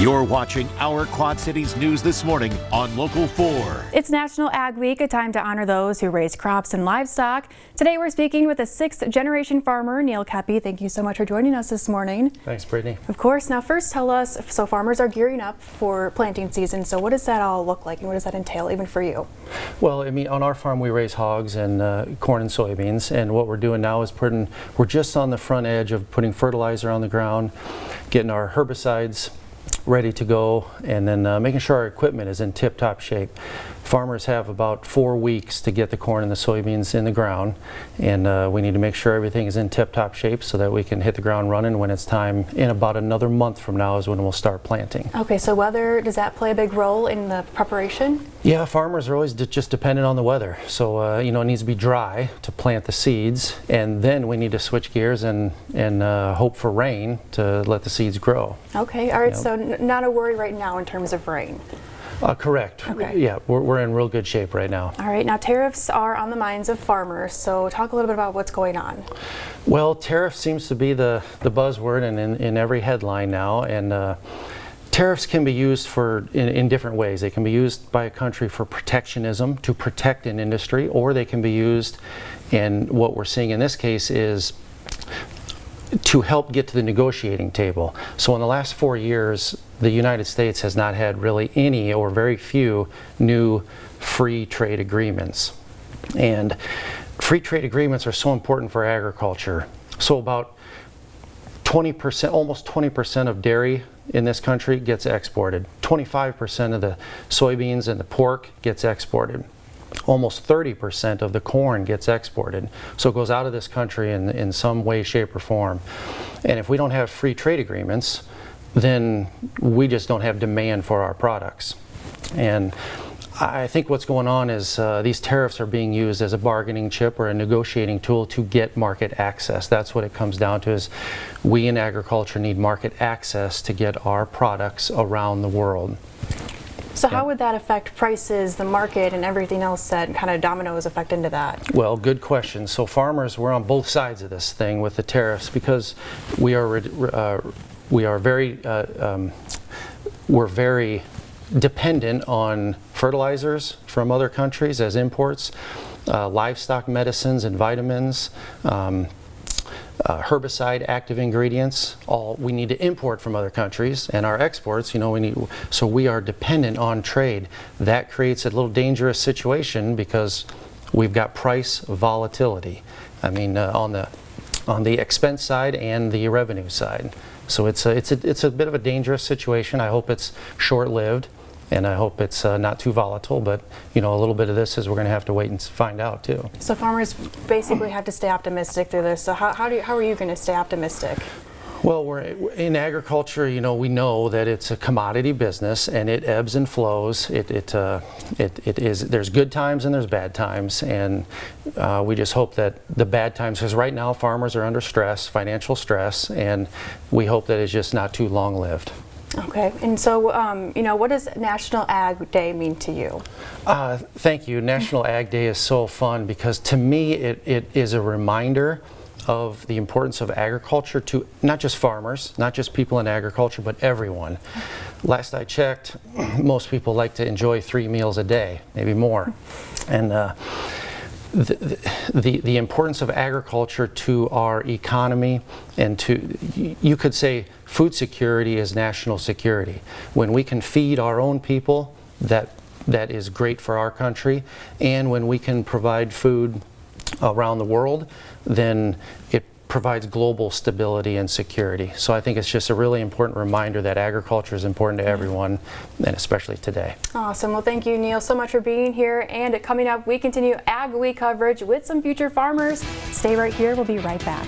You're watching our Quad Cities News this morning on Local 4. It's National Ag Week, a time to honor those who raise crops and livestock. Today we're speaking with a 6th generation farmer, Neal Keppy. Thank you so much for joining us this morning. Thanks, Brittany. Of course. Now first tell us, so farmers are gearing up for planting season, so what does that all look like and what does that entail even for you? Well, I mean, on our farm we raise hogs and corn and soybeans, and what we're doing now is we're just on the front edge of putting fertilizer on the ground, getting our herbicides ready to go, and then making sure our equipment is in tip-top shape. Farmers have about 4 weeks to get the corn and the soybeans in the ground, and we need to make sure everything is in tip-top shape so that we can hit the ground running when it's time. In about another month from now is when we'll start planting. Okay, so weather, does that play a big role in the preparation? Yeah, farmers are always just dependent on the weather. So you know, it needs to be dry to plant the seeds, and then we need to switch gears and hope for rain to let the seeds grow. Okay, all right, Yep. so not a worry right now in terms of rain. Correct. Okay. Yeah, we're in real good shape right now. All right, now tariffs are on the minds of farmers, so talk a little bit about what's going on. Well, tariff seems to be the buzzword and in every headline now, and tariffs can be used in different ways. They can be used by a country for protectionism, to protect an industry, or they can be used, and what we're seeing in this case is to help get to the negotiating table. So in the last 4 years, the United States has not had really any or very few new free trade agreements. And free trade agreements are so important for agriculture. So about 20%, almost 20% of dairy in this country gets exported. 25% of the soybeans and the pork gets exported. Almost 30% of the corn gets exported. So it goes out of this country in some way, shape, or form. And if we don't have free trade agreements, then we just don't have demand for our products. And I think what's going on is these tariffs are being used as a bargaining chip or a negotiating tool to get market access. That's what it comes down to, is we in agriculture need market access to get our products around the world. So how would that affect prices, the market, and everything else that kind of dominoes effect into that? Well, good question. So farmers, we're on both sides of this thing with the tariffs because we're very dependent on fertilizers from other countries as imports, livestock medicines and vitamins, herbicide active ingredients, all we need to import from other countries, and our exports, you know, so we are dependent on trade. That creates a little dangerous situation because we've got price volatility. I mean, on the expense side and the revenue side. So it's a bit of a dangerous situation. I hope it's short-lived, and I hope it's not too volatile, but you know, a little bit of this is we're going to have to wait and find out too. So farmers basically have to stay optimistic through this. So how are you going to stay optimistic? Well, we're in agriculture, you know, we know that it's a commodity business and it ebbs and flows. There's good times and there's bad times, and we just hope that the bad times, because right now farmers are under stress, financial stress, and we hope that it's just not too long-lived. Okay, and so, you know, what does National Ag Day mean to you? Thank you. National Ag Day is so fun because to me it is a reminder of the importance of agriculture to not just farmers, not just people in agriculture, but everyone. Last I checked, most people like to enjoy 3 meals a day, maybe more. And the importance of agriculture to our economy, and to, you could say, food security is national security. When we can feed our own people, that is great for our country, and when we can provide food around the world, then it provides global stability and security. So I think it's just a really important reminder that agriculture is important to everyone, and especially today. Awesome. Well, thank you, Neal, so much for being here. And coming up, we continue Ag Week coverage with some future farmers. Stay right here. We'll be right back.